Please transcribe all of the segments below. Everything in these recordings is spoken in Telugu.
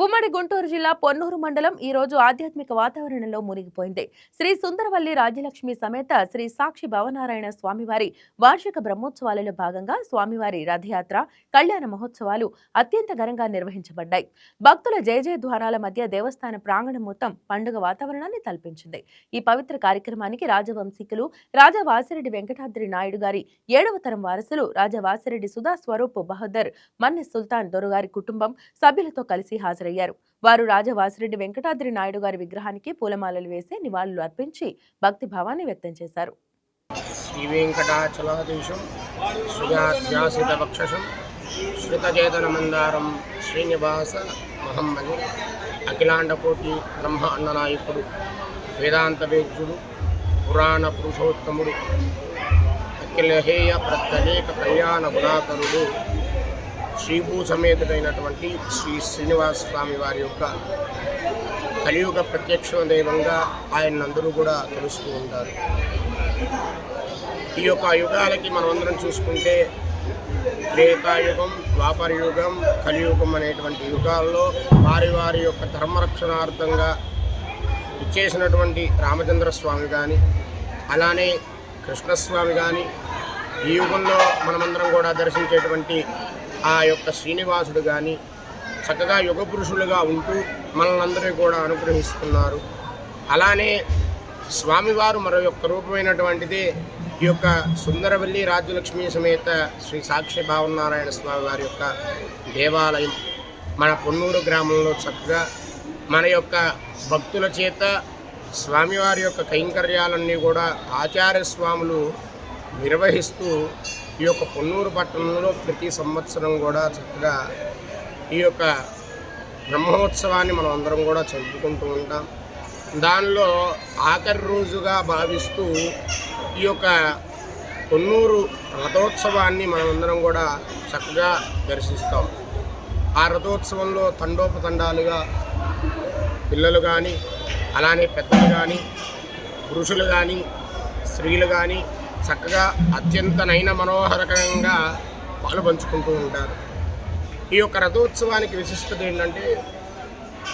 ఉమ్మడి గుంటూరు జిల్లా పొన్నూరు మండలం ఈ రోజు ఆధ్యాత్మిక వాతావరణంలో మునిగిపోయింది. శ్రీ సుందరవల్లి రాజ్యలక్ష్మి సమేత శ్రీ సాక్షి భవనారాయణ స్వామివారి వార్షిక బ్రహ్మోత్సవాలలో భాగంగా స్వామివారి రథయాత్ర, కళ్యాణ మహోత్సవాలు అత్యంత ఘనంగా నిర్వహించబడ్డాయి. భక్తుల జయజయధ్వానాల మధ్య దేవస్థాన ప్రాంగణం మొత్తం పండుగ వాతావరణాన్ని తలపించింది. ఈ పవిత్ర కార్యక్రమానికి రాజవంశీకులు రాజా వాసిరెడ్డి వెంకటాద్రి నాయుడు గారి 7వ తరం వారసులు రాజా వాసిరెడ్డి సుధా స్వరూప్ బహదర్ మన్నె సుల్తాన్ దొరగారి కుటుంబం సభ్యులతో కలిసి హాజరయ్యారు. వారు రాజా వాసిరెడ్డి వెంకటాద్రి నాయుడు గారి విగ్రహానికి పూలమాలలు వేసి నివాళులు అర్పించి భక్తి భావాన్ని వ్యక్తం చేశారు. శ్రీ వెంకటాచలాధీశం శ్రీయాధ్యాసితవక్షసం శ్రుతచేతన మందారం శ్రీనివాస మహమ్మది అఖిలాండకోటి బ్రహ్మాండ నాయకుడు వేదాంత వేద్యుడు పురాణ పురుషోత్తముడు అఖిలహేయ ప్రత్యేక కళ్యాణ గుణాకరుడు శ్రీభూ సమేతుడైనటువంటి శ్రీ శ్రీనివాస స్వామి వారి యొక్క కలియుగ ప్రత్యక్ష దైవంగా ఆయనందరూ కూడా తెలుస్తూ ఉంటారు. ఈ యొక్క యుగాలకి మనమందరం చూసుకుంటే త్రేతాయుగం, ద్వాపర యుగం, కలియుగం అనేటువంటి యుగాల్లో వారి వారి యొక్క ధర్మరక్షణార్థంగా ఇచ్చేసినటువంటి రామచంద్ర స్వామి కానీ, అలానే కృష్ణస్వామి కానీ, ఈ యుగంలో మనమందరం కూడా దర్శించేటువంటి ఆ యొక్క శ్రీనివాసుడు కానీ చక్కగా యుగ పురుషులుగా ఉంటూ మనల్ని కూడా అనుగ్రహిస్తున్నారు. అలానే స్వామివారు మరో యొక్క రూపమైనటువంటిది ఈ యొక్క సుందరవల్లి రాజ్యలక్ష్మి సమేత శ్రీ సాక్షి భావనారాయణ స్వామి వారి యొక్క దేవాలయం మన పొన్నూరు గ్రామంలో చక్కగా మన యొక్క భక్తుల చేత స్వామివారి యొక్క కైంకర్యాలన్నీ కూడా ఆచార్య స్వాములు నిర్వహిస్తూ ఈ యొక్క పొన్నూరు పట్టణంలో ప్రతి సంవత్సరం కూడా చక్కగా ఈ యొక్క బ్రహ్మోత్సవాన్ని మనం అందరం కూడా జరుపుకుంటూ ఉంటాం. దానిలో ఆఖరి రోజుగా భావిస్తూ ఈ యొక్క పొన్నూరు రథోత్సవాన్ని మనమందరం కూడా చక్కగా దర్శిస్తాం. ఆ రథోత్సవంలో తండోపతండాలుగా పిల్లలు కానీ, అలానే పెద్దలు కానీ, పురుషులు కానీ, స్త్రీలు కానీ చక్కగా అత్యంత నయన మనోహరకరంగా పాలుపంచుకుంటూ ఉంటారు. ఈ యొక్క రథోత్సవానికి విశిష్టత ఏంటంటే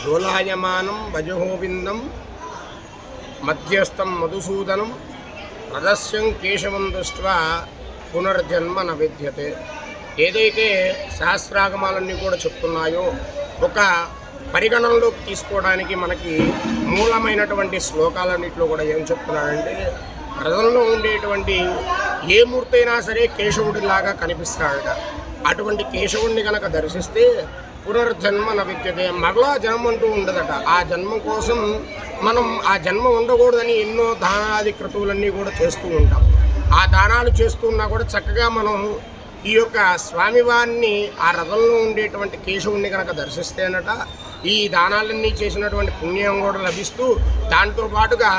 దోలాయమానం భజగోవిందం మధ్యస్థం మధుసూదనం రథస్యం కేశవం దృష్ట్వా పునర్జన్మ న విద్యతే. ఏదైతే శాస్త్రాగమాలన్నీ కూడా చెప్తున్నాయో ఒక పరిగణనలోకి తీసుకోవడానికి మనకి మూలమైనటువంటి శ్లోకాలన్నింటిలో కూడా ఏం చెప్తున్నాడంటే రథంలో ఉండేటువంటి ఏ మూర్తి అయినా సరే కేశవుడిలాగా కనిపిస్తాడట. అటువంటి కేశవుడిని కనుక దర్శిస్తే పునర్జన్మ న విద్యతే, మరలా జన్మ అంటూ ఉండదట. ఆ జన్మ కోసం మనం ఆ జన్మ ఉండకూడదని ఎన్నో దానాది క్రతువులన్నీ కూడా చేస్తూ ఉంటాం. ఆ దానాలు చేస్తున్నా కూడా చక్కగా మనం ఈ యొక్క స్వామివారిని ఆ రథంలో ఉండేటువంటి కేశవుడిని కనుక దర్శిస్తేనట ఈ దానాలన్నీ చేసినటువంటి పుణ్యం కూడా లభిస్తూ దాంతో పాటుగా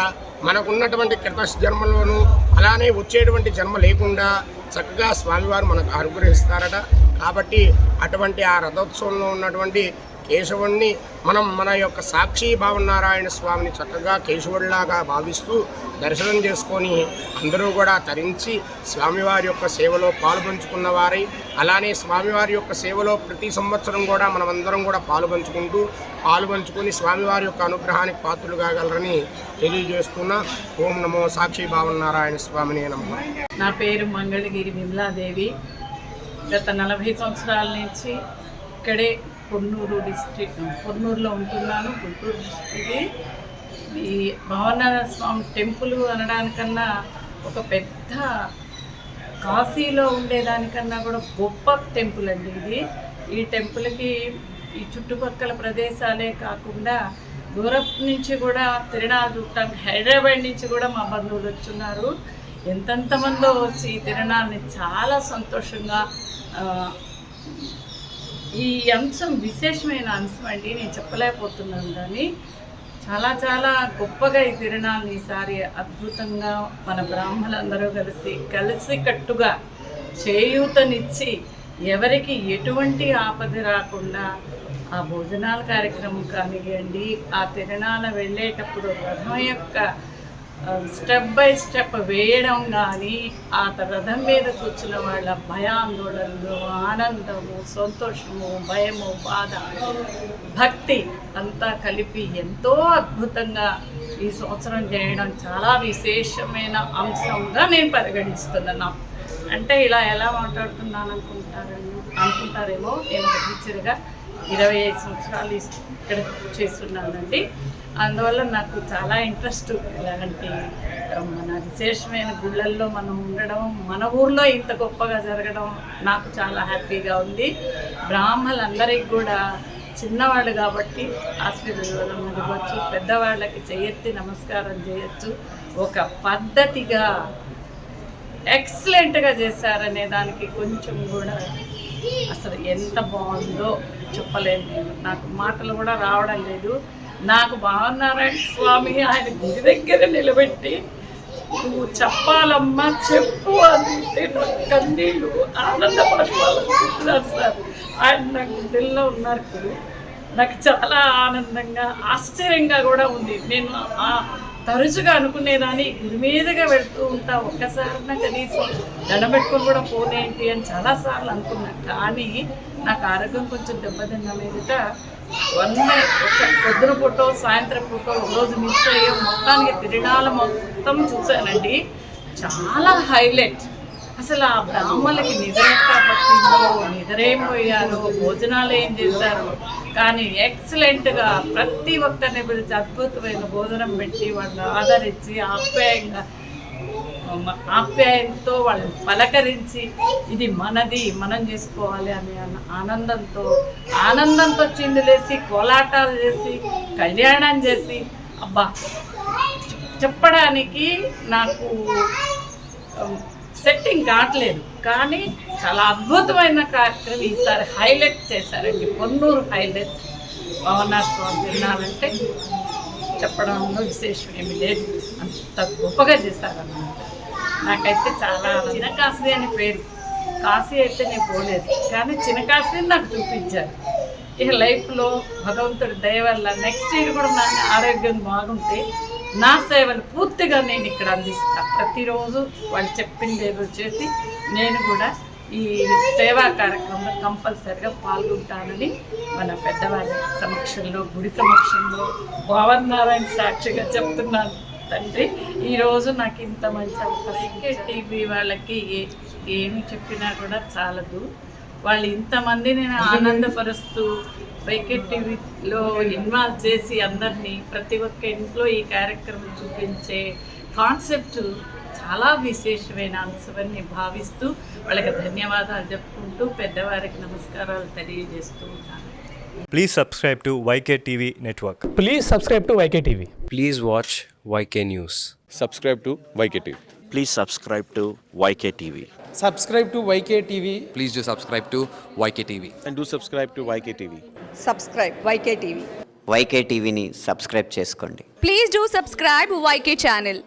మనకున్నటువంటి కృత జన్మలోనూ అలానే వచ్చేటువంటి జన్మ లేకుండా చక్కగా స్వామివారు మనకు అనుగ్రహిస్తారట. కాబట్టి అటువంటి ఆ రథోత్సవంలో ఉన్నటువంటి కేశవుడిని మనం మన యొక్క సాక్షి భావనారాయణ స్వామిని చక్కగా కేశవుడిలాగా భావిస్తూ దర్శనం చేసుకొని అందరూ కూడా తరించి స్వామివారి యొక్క సేవలో పాలుపంచుకున్న వారై అలానే స్వామివారి యొక్క సేవలో ప్రతి సంవత్సరం కూడా మనమందరం కూడా పాలుపంచుకొని స్వామివారి యొక్క అనుగ్రహానికి పాత్రలు కాగలరని తెలియజేస్తున్నా. ఓం నమో సాక్షి భావనారాయణ స్వామిని నమః. నా పేరు మంగళగిరి విమలాదేవి. గత 40 సంవత్సరాల నుంచి ఇక్కడే పొన్నూరులో ఉంటున్నాను. గుంటూరు డిస్ట్రిక్ట్. ఈ భవనారాయణ స్వామి టెంపుల్ అనడానికన్నా ఒక పెద్ద కాశీలో ఉండేదానికన్నా కూడా గొప్ప టెంపుల్ అండి ఇది. ఈ టెంపుల్కి ఈ చుట్టుపక్కల ప్రదేశాలే కాకుండా దూరం నుంచి కూడా తిరునాళ్ళు చూడటానికి హైదరాబాద్ నుంచి కూడా మా బంధువులు వచ్చున్నారు. ఎంతెంతమందో వచ్చి ఈ తిరునాళ్ళని చాలా సంతోషంగా ఈ అంశం విశేషమైన అంశం అండి. నేను చెప్పలేకపోతున్నాను కానీ చాలా చాలా గొప్పగా ఈ తిరునాళ్ళని ఈసారి అద్భుతంగా మన బ్రాహ్మణులందరూ కలిసి కట్టుగా చేయూతనిచ్చి ఎవరికి ఎటువంటి ఆపద రాకుండా ఆ భోజనాల కార్యక్రమం కానివ్వండి, ఆ తిరునాళ్ళ వెళ్ళేటప్పుడు రథం యొక్క స్టెప్ బై స్టెప్ వేయడం కానీ, ఆ రథం మీద కూర్చున్న వాళ్ళ భయాందోళనలు, ఆనందము, సంతోషము, భయము, బాధ, భక్తి అంతా కలిపి ఎంతో అద్భుతంగా ఈ సంవత్సరం చేయడం చాలా విశేషమైన అంశంగా నేను పరిగణిస్తున్నాను. అంటే ఇలా ఎలా మాట్లాడుతున్నాను అనుకుంటారేమో. నేను ఒక టీచర్గా 25 సంవత్సరాలు ఇక్కడ చేస్తున్నానండి. అందువల్ల నాకు చాలా ఇంట్రెస్ట్ ఇలాంటి మన విశేషమైన గుళ్ళల్లో మనం ఉండడం, మన ఊర్లో ఇంత గొప్పగా జరగడం నాకు చాలా హ్యాపీగా ఉంది. బ్రాహ్మణులందరికీ కూడా చిన్నవాళ్ళు కాబట్టి ఆశీర్వాదం ఇవ్వచ్చు, పెద్దవాళ్ళకి చేయెత్తి నమస్కారం చేయొచ్చు. ఒక పద్ధతిగా ఎక్సలెంట్గా చేశారనే దానికి కొంచెం కూడా అసలు ఎంత బాగుందో చెప్పలేను నేను. నాకు మాటలు కూడా రావడం లేదు. నాకు భావనారాయణ స్వామి ఆయన గుడి దగ్గర నిలబెట్టి నువ్వు చెప్పాలమ్మా చెప్పు అంటే నాకు కన్నీళ్ళు ఆనంద పడాలనుకుంటున్నారు సార్. ఆయన నా గుండెల్లో ఉన్నారు ఇప్పుడు. నాకు చాలా ఆనందంగా ఆశ్చర్యంగా కూడా ఉంది. నేను తరచుగా అనుకునేదాన్ని గుడి మీదుగా వెళ్తూ ఉంటా, ఒక్కసారి కనీసం దండబెట్టుకొని కూడా పోనేంటి అని చాలాసార్లు అనుకున్నాను. కానీ నాకు ఆరోగ్యం కొంచెం దెబ్బతిన్న మీదట పొద్దున పూటో సాయంత్రం పూటో ఒకరోజు మిస్ అయ్యో మొత్తానికి తిరునాళ్ళ మొత్తం చూశానండి. చాలా హైలైట్. అసలు ఆ బ్రాహ్మణులకి నిద్ర పట్టిందో, నిద్రేం పోయారో, భోజనాలు ఏం చేశారో, కానీ ఎక్సలెంట్గా ప్రతి ఒక్కరిని పిలిచి అద్భుతమైన భోజనం పెట్టి వాళ్ళని ఆదరించి ఆప్యాయంతో వాళ్ళని పలకరించి ఇది మనది, మనం చేసుకోవాలి అనే ఆనందంతో చిందులేసి కోలాటాలు చేసి కళ్యాణం చేసి అబ్బా చెప్పడానికి నాకు సెట్టింగ్ కావట్లేదు. కానీ చాలా అద్భుతమైన కార్యక్రమం ఈసారి హైలైట్ చేశారండి. పొన్నూరు హైలైట్. భవనాథ స్వామి తిన్నానంటే చెప్పడంలో విశేషం ఏమి లేదు, అంత గొప్పగా చేశారన్నమాట. నాకైతే చాలా చినకాశీ అని పేరు. కాశీ అయితే నేను పోలేదు, కానీ చినకాశీని నాకు చూపించారు. ఇక లైఫ్లో భగవంతుడి దయ వల్ల నెక్స్ట్ ఇయర్ కూడా నా ఆరోగ్యం బాగుంటే నా సేవలు పూర్తిగా నేను ఇక్కడ అందిస్తాను. ప్రతిరోజు వాళ్ళు చెప్పింది ఏదో చేసి నేను కూడా ఈ సేవా కార్యక్రమంలో కంపల్సరిగా పాల్గొంటానని మన పెద్దవారి సమక్షంలో, గుడి సమక్షంలో, భావనారాయణ సాక్షిగా చెప్తున్నాను. తండ్రి ఈరోజు నాకు ఇంత మంచి అవకాశం. టీవీ వాళ్ళకి ఏమి చెప్పినా కూడా చాలదు. వాళ్ళు ఇంతమందిని ఆనందపరుస్తూ వైకెట్ టీవీలో ఇన్వాల్వ్ చేసి అందరినీ ప్రతి ఒక్క ఇంట్లో ఈ కార్యక్రమం చూపించే కాన్సెప్ట్ చాలా విశేషమైన అంశమని భావిస్తూ వాళ్ళకి ధన్యవాదాలు చెప్పుకుంటూ పెద్దవారికి నమస్కారాలు తెలియజేస్తూ ఉంటాను. Please subscribe to YK TV Network. Please subscribe to YK TV. Please watch YK News. Subscribe to YK TV. Please subscribe to YK TV. Subscribe to YK TV. Please do subscribe to YK TV. And do subscribe to YK TV. Subscribe YK TV. YK TVని సబ్స్క్రైబ్ చేసుకోండి. Please do subscribe YK channel.